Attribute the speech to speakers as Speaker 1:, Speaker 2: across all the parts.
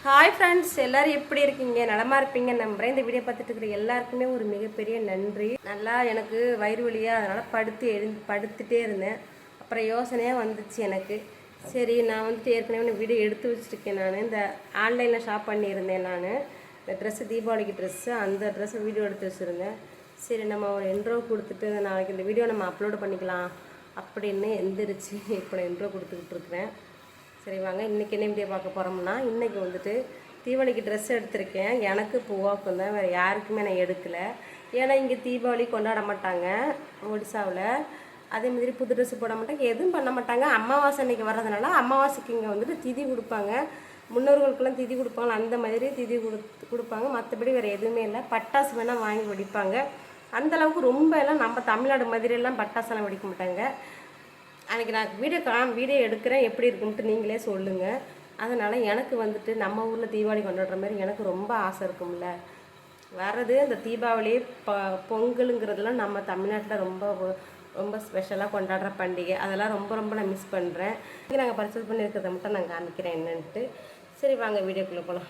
Speaker 1: Hi friends, எல்லாரும் எப்படி இருக்கீங்க? நலமா இருப்பீங்க நம்புறேன். இந்த வீடியோ பார்த்துட்டு இருக்கிற எல்லாருக்குமே ஒரு மிகப்பெரிய நன்றி. நல்லா எனக்கு வயிறு வலியாக அதனால் படுத்துட்டே இருந்தேன். அப்புறம் யோசனையாக வந்துச்சு எனக்கு. சரி, நான் வந்துட்டு ஏற்கனவே வீடியோ எடுத்து வச்சுருக்கேன். நான் இந்த ஆன்லைனில் ஷாப் பண்ணியிருந்தேன். நான் இந்த ட்ரெஸ்ஸு, தீபாவளிக்கு ட்ரெஸ்ஸு, அந்த ட்ரெஸ்ஸை வீடியோ எடுத்து வச்சுருந்தேன். சரி, நம்ம ஒரு இன்ட்ரோ கொடுத்துட்டு நாளைக்கு இந்த வீடியோ நம்ம அப்லோடு பண்ணிக்கலாம் அப்படின்னு எந்திரிச்சு இப்போ நான் இன்ட்ரோ கொடுத்துக்கிட்டு இருக்கிறேன். சரி வாங்க, இன்றைக்கி என்ன வீடியோ பார்க்க போகிறோம்னா, இன்றைக்கி வந்துட்டு தீபாவளிக்கு ட்ரெஸ் எடுத்திருக்கேன். எனக்கு பூவாக்கும் தான், வேறு யாருக்குமே நான் எடுக்கலை. ஏன்னா இங்கே தீபாவளி கொண்டாட மாட்டாங்க ஒடிசாவில். அதேமாதிரி புது ட்ரெஸ்ஸு போட மாட்டாங்க, எதுவும் பண்ண மாட்டாங்க. அமாவாசை அன்றைக்கி வர்றதுனால அமாவாசைக்கு இங்கே வந்துட்டு திதி கொடுப்பாங்க. முன்னோர்களுக்கெல்லாம் திதி கொடுப்பாங்க, அந்த மாதிரி திதி கொடுப்பாங்க. மற்றபடி வேறு எதுவுமே இல்லை. பட்டாசு வேணால் வாங்கி வெடிப்பாங்க. அந்தளவுக்கு ரொம்ப எல்லாம் நம்ம தமிழ்நாடு மாதிரியெல்லாம் பட்டாசெல்லாம் வெடிக்க மாட்டாங்க. அன்றைக்கி நான் வீடியோ எடுக்கிறேன், எப்படி இருக்குன்ட்டு நீங்களே சொல்லுங்கள். அதனால் எனக்கு வந்துட்டு நம்ம ஊரில் தீபாவளி கொண்டாடுற மாதிரி எனக்கு ரொம்ப ஆசை இருக்கும்ல. வர்றது இந்த தீபாவளி பொங்கலுங்கிறதுலாம் நம்ம தமிழ்நாட்டில் ரொம்ப ரொம்ப ஸ்பெஷலாக கொண்டாடுற பண்டிகை. அதெல்லாம் ரொம்ப நான் மிஸ் பண்ணுறேன். நாங்கள் பர்ச்சேஸ் பண்ணியிருக்கிறத மட்டும் நான் காமிக்கிறேன் என்னன்ட்டு. சரி வாங்க வீடியோக்குள்ளே போகலாம்.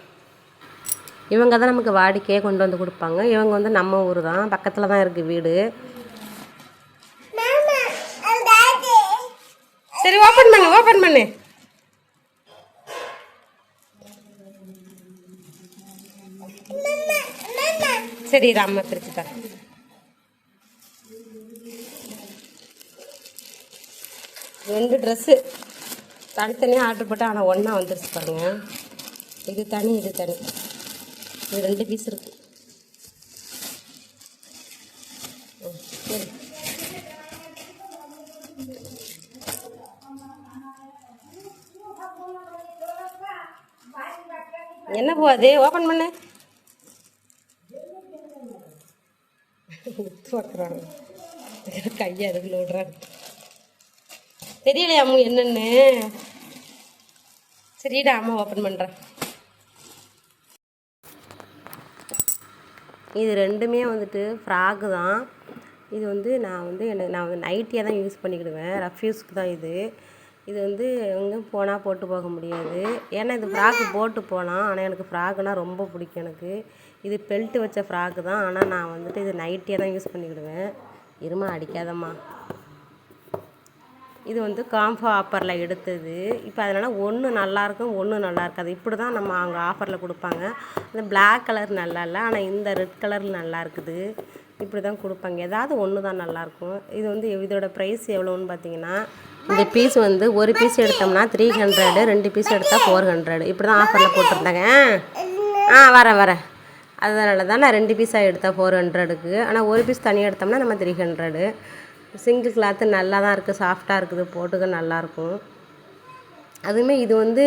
Speaker 1: இவங்க தான் நமக்கு வாடிக்கையே கொண்டு வந்து கொடுப்பாங்க. இவங்க வந்து நம்ம ஊர் தான், பக்கத்தில் தான் இருக்குது வீடு. சரி, ஓப்பன் பண்ணு. சரி ராம பிரிச்சுட்டா. ரெண்டு ட்ரெஸ்ஸு தனித்தனியாக ஆர்டர் போட்டு, ஆனால் ஒன்றா வந்துருச்சு பாருங்க. இது தனி, இது தனி. இது 2 பீஸ் இருக்கு. சரி, என்ன போகுது? ஓப்பன் பண்ணு. கையை அதுக்குள்ள விடுறாங்க, தெரியலையா அம்மு என்னன்னு? சரிடா, அம்மா ஓப்பன் பண்ணுறேன். இது ரெண்டுமே வந்துட்டு ஃப்ராக்கு தான். இது வந்து நான் வந்து நைட்டியாக தான் யூஸ் பண்ணிக்கிடுவேன். ரஃப் யூஸ்க்கு தான் இது. இது வந்து எங்கேயும் போனால் போட்டு போக முடியாது. ஏன்னா இது ஃப்ராக்கு போட்டு போகலாம், ஆனால் எனக்கு ஃப்ராக்குனால் ரொம்ப பிடிக்கும் எனக்கு. இது பெல்ட்டு வச்ச ஃப்ராக்கு தான், ஆனால் நான் வந்துட்டு இது நைட்டியாக தான் யூஸ் பண்ணிக்கிடுவேன். இருமா அடிக்காதம்மா. இது வந்து காம்போ ஆஃபரில் எடுத்தது. இப்போ அதனால் ஒன்று நல்லாயிருக்கும், ஒன்று நல்லா இருக்காது. இப்படி தான் நம்ம அங்கே ஆஃபரில் கொடுப்பாங்க. அந்த பிளாக் கலர் நல்லா இல்லை, ஆனால் இந்த ரெட் கலரில் நல்லா இருக்குது. இப்படி தான் கொடுப்பாங்க. ஏதாவது ஒன்று தான் நல்லாயிருக்கும். இது வந்து இதோட ப்ரைஸ் எவ்வளோன்னு பார்த்தீங்கன்னா, இந்த பீஸ் வந்து ஒரு பீஸ் எடுத்தோம்னா 300, 2 பீஸ் எடுத்தால் 400. இப்படி தான் ஆஃபரில் போட்டிருந்தாங்க. வரேன். அதனால தான் நான் 2 பீஸாக எடுத்தேன் 400க்கு. ஆனால் ஒரு பீஸ் தனியாக எடுத்தோம்னா நம்ம 300. சிங்கிள் கிளாத்து நல்லா தான் இருக்குது, சாஃப்டாக இருக்குது, போட்டுக்க நல்லாயிருக்கும். அதுவுமே இது வந்து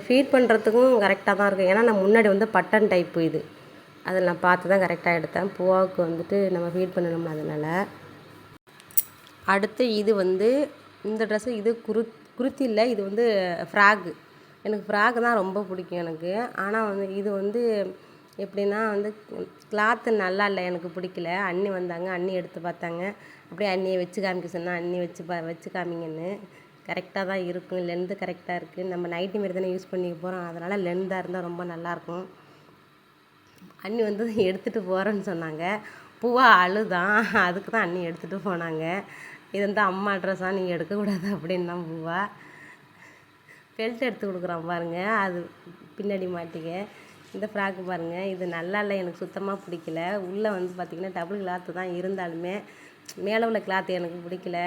Speaker 1: ஃபீட் பண்ணுறதுக்கும் கரெக்டாக தான் இருக்குது. ஏன்னா நான் முன்னாடி வந்து பட்டன் டைப்பு இது, அதில் நான் பார்த்து தான் கரெக்டாக எடுத்தேன். பூவாவுக்கு வந்துட்டு நம்ம ஃபீட் பண்ணணும். அதனால் அடுத்து இது வந்து இந்த ட்ரெஸ்ஸு, இது குருத்தி இல்லை, இது வந்து ஃப்ராக்கு. எனக்கு ஃப்ராக்கு தான் ரொம்ப பிடிக்கும் எனக்கு. ஆனால் வந்து இது வந்து எப்படின்னா வந்து கிளாத்து நல்லா இல்லை, எனக்கு பிடிக்கல. அண்ணி வந்தாங்க, அண்ணி எடுத்து பார்த்தாங்க. அப்படியே அண்ணியை வச்சு காமிக்க சொன்னால் அண்ணி வச்சு காமிங்கன்னு. கரெக்டாக தான் இருக்கும், லென்த்து கரெக்டாக இருக்குது. நம்ம நைட்டி மாரி தானே யூஸ் பண்ணிக்க போகிறோம், அதனால் லென்த்தாக இருந்தால் ரொம்ப நல்லாயிருக்கும். அண்ணி வந்து எடுத்துகிட்டு போகிறேன்னு சொன்னாங்க. பூவா அழுதான், அதுக்கு தான் அண்ணி எடுத்துகிட்டு போனாங்க. இது வந்து அம்மா ட்ரெஸ்ஸாக நீங்கள் எடுக்கக்கூடாது அப்படின்னு தான் பூவா. பெல்ட் எடுத்து கொடுக்குறான் பாருங்கள், அது பின்னாடி மாட்டிக்க. இந்த ஃப்ராக்கு பாருங்கள், இது நல்லா இல்லை, எனக்கு சுத்தமாக பிடிக்கல. உள்ளே வந்து பார்த்திங்கன்னா டபுள் கிளாத்து தான், இருந்தாலுமே மேலே உள்ள கிளாத்து எனக்கு பிடிக்கல.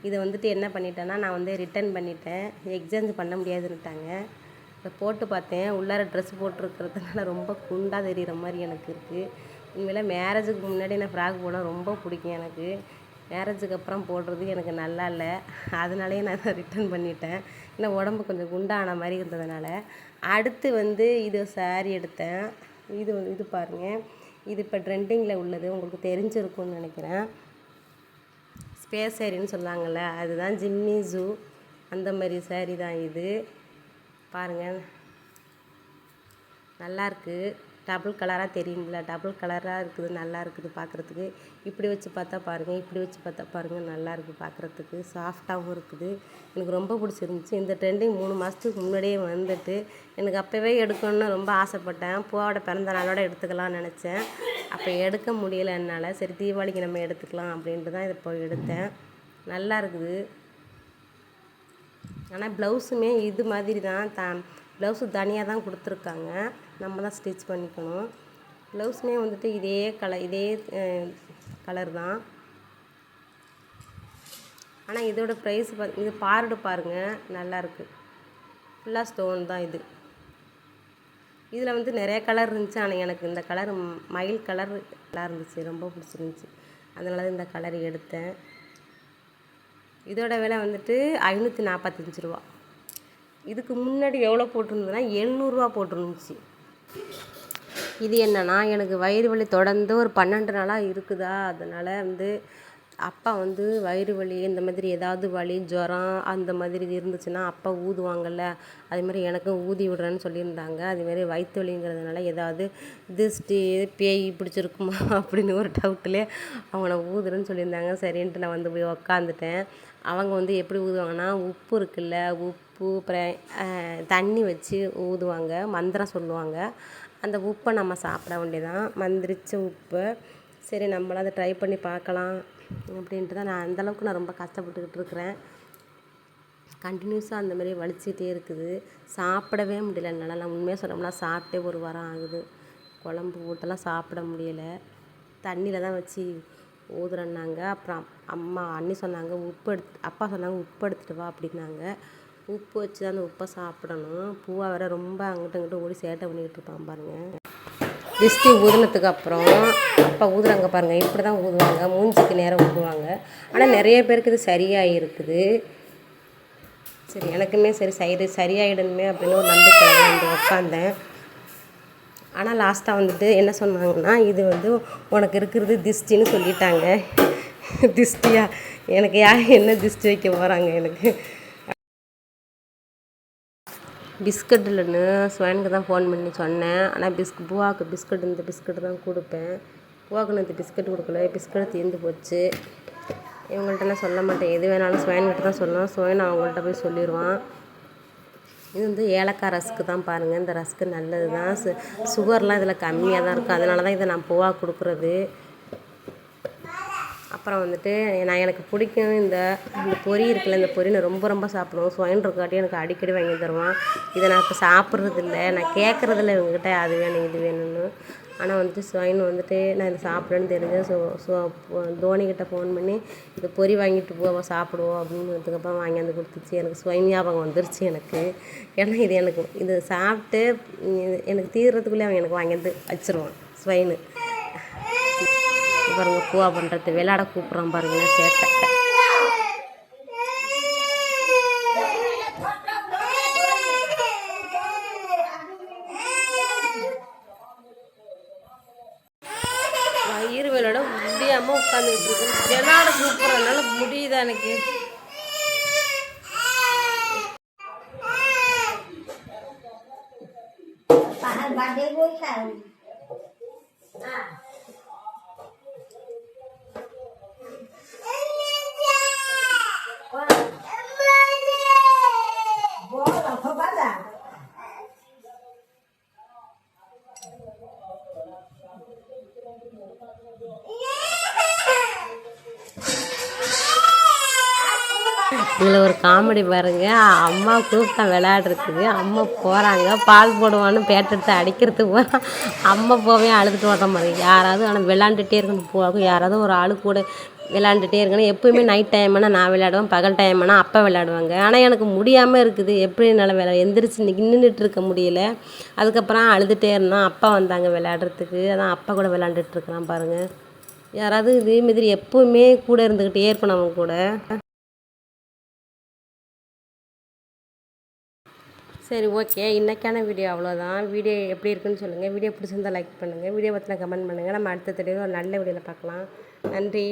Speaker 1: இதை வந்துட்டு என்ன பண்ணிட்டேன்னா, நான் வந்து ரிட்டன் பண்ணிட்டேன். எக்ஸ்சேஞ்ச் பண்ண முடியாதுன்னுட்டாங்க. இதை போட்டு பார்த்தேன், உள்ளார ட்ரெஸ் போட்டிருக்கிறதுனால ரொம்ப குண்டாக தெரிகிற மாதிரி எனக்கு இருக்குது. உண்மையில் மேரேஜுக்கு முன்னாடி நான் ஃப்ராக் போட ரொம்ப பிடிக்கும் எனக்கு. மேரேஜுக்கு அப்புறம் போடுறது எனக்கு நல்லா இல்லை, அதனாலேயே நான் அதை ரிட்டன் பண்ணிட்டேன். ஏன்னா உடம்பு கொஞ்சம் குண்டான மாதிரி இருந்ததுனால. அடுத்து வந்து இது சாரீ எடுத்தேன். இது பாருங்கள், இது இப்போ ட்ரெண்டிங்கில் உள்ளது, உங்களுக்கு தெரிஞ்சிருக்கும்னு நினைக்கிறேன். ஸ்பேஸ் சாரின்னு சொன்னாங்கள்ல, அதுதான் ஜிம்மி ஜூ அந்த மாதிரி சாரீ தான் இது. பாருங்கள், நல்லாயிருக்கு. டபுள் கலராக தெரியுங்களா? டபுள் கலராக இருக்குது, நல்லா இருக்குது பார்க்குறதுக்கு. இப்படி வச்சு பார்த்தா பாருங்கள், இப்படி வச்சு பார்த்தா பாருங்கள், நல்லா இருக்குது பார்க்குறதுக்கு. சாஃப்டாகவும் இருக்குது. எனக்கு ரொம்ப பிடிச்சிருந்துச்சி. இந்த ட்ரெண்டிங் 3 மாதத்துக்கு முன்னாடியே வந்துட்டு எனக்கு அப்போவே எடுக்கணும்னு ரொம்ப ஆசைப்பட்டேன். பூவோட பிறந்த நாளோட எடுத்துக்கலாம்னு நினச்சேன். அப்போ எடுக்க முடியலை என்னால். சரி தீபாவளிக்கு நம்ம எடுத்துக்கலாம் அப்படின்ட்டு தான் இதை போய் எடுத்தேன். நல்லா இருக்குது. ஆனால் ப்ளவுஸுமே இது மாதிரி தான் ப்ளவுஸு தனியாக தான் கொடுத்துருக்காங்க. நம்ம தான் ஸ்டிச் பண்ணிக்கணும். ப்ளவுஸுமே வந்துட்டு இதே கலர் தான். ஆனால் இதோட ப்ரைஸ் இது பார்டு பாருங்கள், நல்லாயிருக்கு. ஃபுல்லாக ஸ்டோன் தான் இது. இதில் வந்து நிறைய கலர் இருந்துச்சு. ஆனால் எனக்கு இந்த கலர் மயில் கலர் நல்லா இருந்துச்சு, ரொம்ப பிடிச்சிருந்துச்சி. அதனால தான் இந்த கலர் எடுத்தேன். இதோட விலை வந்துட்டு 545 ரூபா. இதுக்கு முன்னாடி எவ்வளோ போட்டிருந்ததுன்னா 700 ரூபா போட்டிருந்துச்சி. இது என்னென்னா, எனக்கு வயிறு வலி தொடர்ந்து ஒரு 12 நாளாக இருக்குதா. அதனால் வந்து அப்பா வந்து வயிறு வலி இந்த மாதிரி ஏதாவது வலி ஜுரம் அந்த மாதிரி இருந்துச்சுன்னா அப்பா ஊதுவாங்கள்ல, அதுமாதிரி எனக்கும் ஊதி விடுறேன்னு சொல்லியிருந்தாங்க. அதுமாரி வயிற்று வலிங்கிறதுனால ஏதாவது திருஷ்டி பேய் பிடிச்சிருக்குமா அப்படின்னு ஒரு டவுட்லேயே அவங்க ஊதுறேன்னு சொல்லியிருந்தாங்க. சரின்ட்டு நான் வந்து போய் உக்காந்துட்டேன். அவங்க வந்து எப்படி ஊதுவாங்கன்னா, உப்பு இருக்குல்ல, உப்பு அப்புறம் தண்ணி வச்சு ஊதுவாங்க, மந்திரம் சொல்லுவாங்க. அந்த உப்பை நம்ம சாப்பிட வேண்டியதான், மந்திரிச்ச உப்பை. சரி நம்மளும் அதை ட்ரை பண்ணி பார்க்கலாம் அப்படின்ட்டு தான் அந்தளவுக்கு நான் ரொம்ப கஷ்டப்பட்டுக்கிட்டு இருக்கிறேன். கண்டினியூஸாக அந்தமாரி வலிச்சிக்கிட்டே இருக்குது. சாப்பிடவே முடியல என்னால். நான் உண்மையாக சொன்னோம்னா சாப்பிட்டே ஒரு வாரம் ஆகுது. குழம்பு ஊட்டெல்லாம் சாப்பிட முடியலை. தண்ணியில் தான் வச்சு ஊதுறேன்னாங்க. அப்புறம் அண்ணி சொன்னாங்க அப்பா சொன்னாங்க உப்பு எடுத்துகிட்டு வா அப்படின்னாங்க. உப்பு வச்சு தான் அந்த உப்பை சாப்பிடணும். பூவா வேற ரொம்ப அங்கிட்ட இங்கிட்ட ஓடி சேட்டை பண்ணிக்கிட்டு இருப்பான் பாருங்கள். திருஷ்டி ஊதுனதுக்கு அப்புறம் அப்பா ஊதுறாங்க பாருங்கள், இப்படி தான் ஊதுவாங்க, மூஞ்சிக்கு நேரம் ஊதுவாங்க. ஆனால் நிறைய பேருக்கு இது சரியாக இருக்குது. சரி எனக்குமே சரியாயிடணுமே அப்படின்னு ஒரு நம்பிக்கை வந்து உட்காந்தேன். ஆனால் லாஸ்ட்டாக வந்துட்டு என்ன சொன்னாங்கன்னா, இது வந்து உனக்கு இருக்கிறது திஷ்டின்னு சொல்லிட்டாங்க. திஷ்டியா? எனக்கு என்ன திஷ்டி வைக்க போகிறாங்க எனக்கு? பிஸ்கட் இல்லைன்னு ஸ்வயனுக்கு தான் ஃபோன் பண்ணி சொன்னேன். ஆனால் பூவாவுக்கு இந்த பிஸ்கட் தான் கொடுப்பேன். பூவாவுக்கு இந்த பிஸ்கட் கொடுக்கல, பிஸ்கட் தீர்ந்து போச்சு. இவங்கள்ட்ட நான் சொல்ல மாட்டேன், எது வேணாலும் ஸ்வயன்கிட்ட தான் சொல்லணும். ஸ்வயன் அவங்கள்ட்ட போய் சொல்லிடுவான். இது வந்து ஏலக்காய் ரஸ்க்கு தான் பாருங்கள். இந்த ரஸ்க்கு நல்லது தான். சுகர்லாம் இதில் கம்மியாக தான் இருக்கும். அதனால தான் இதை நான் பூவாக கொடுக்குறது. அப்புறம் வந்துட்டு எனக்கு பிடிக்கும் இந்த பொரி இருக்குல்ல, இந்த பொரி நான் ரொம்ப சாப்பிடுவோம். ஸ்வயன் இருக்காட்டி எனக்கு அடிக்கடி வாங்கி தருவான். இதை நான் இப்போ சாப்பிட்றதில்ல, நான் கேட்குறதில்ல இவங்ககிட்ட அது வேணும் இது வேணும்னு. ஆனால் வந்துட்டு ஸ்வயன் வந்துட்டு நான் இதை சாப்பிட்றேன்னு தெரிஞ்சேன். தோனிக்கிட்ட ஃபோன் பண்ணி இந்த பொரி வாங்கிட்டு போவோம் சாப்பிடுவோம் அப்படின்றதுக்கப்புறம் வாங்கியாந்து கொடுத்துச்சு. எனக்கு ஸ்வயன் ஞாபகம் வந்துருச்சு எனக்கு. ஏன்னா இது சாப்பிட்டு எனக்கு தீர்றதுக்குள்ளே அவன் எனக்கு வாங்கியாந்து வச்சுருவான் ஸ்வயனு. பாருங்க பூவா பண்ணுறது விளையாட கூப்பிட்றான் பாருங்களேன், சேட்டை. வயிறு விளையாட முடியாமல் உட்காந்துக்கிட்டு இருக்கேன். விளையாட கூப்பிட்றதுனால முடியுதா எனக்கு? இதில் ஒரு காமெடி பாருங்க, அம்மா கூப்பிட்டேன் விளையாடுறதுக்கு. அம்மா போகிறாங்க, பால் போடுவான்னு பேட்டெடுத்து அடிக்கிறதுக்கு போகிறான். அம்மா போவே அழுதுட்டு வர மாதிரி யாராவது. ஆனால் விளாண்டுட்டே இருக்கணும் போகும். யாராவது ஒரு ஆளு கூட விளாண்டுட்டே இருக்கணும். எப்போயுமே நைட் டைம்னா நான் விளையாடுவேன், பகல் டைம்னா அப்பா விளையாடுவாங்க. ஆனால் எனக்கு முடியாமல் இருக்குது. எப்படி என்னால் எந்திரிச்சு நின்றுட்டு இருக்க முடியல. அதுக்கப்புறம் அழுதுகிட்டே இருந்தோம். அப்பா வந்தாங்க விளையாடுறதுக்கு. அதான் அப்பா கூட விளையாண்டுட்ருக்கிறான் பாருங்கள். யாராவது இதே மாதிரி எப்போவுமே கூட இருந்துக்கிட்டே இருக்கணும் அவங்க கூட. சரி ஓகே, இன்றைக்கான வீடியோ அவ்வளோதான். வீடியோ எப்படி இருக்குன்னு சொல்லுங்கள். வீடியோ பிடிச்சிருந்தால் லைக் பண்ணுங்கள். வீடியோ பற்றின கமெண்ட் பண்ணுங்கள். நம்ம அடுத்த தடவை ஒரு நல்ல வீடியோவில் பார்க்கலாம். நன்றி.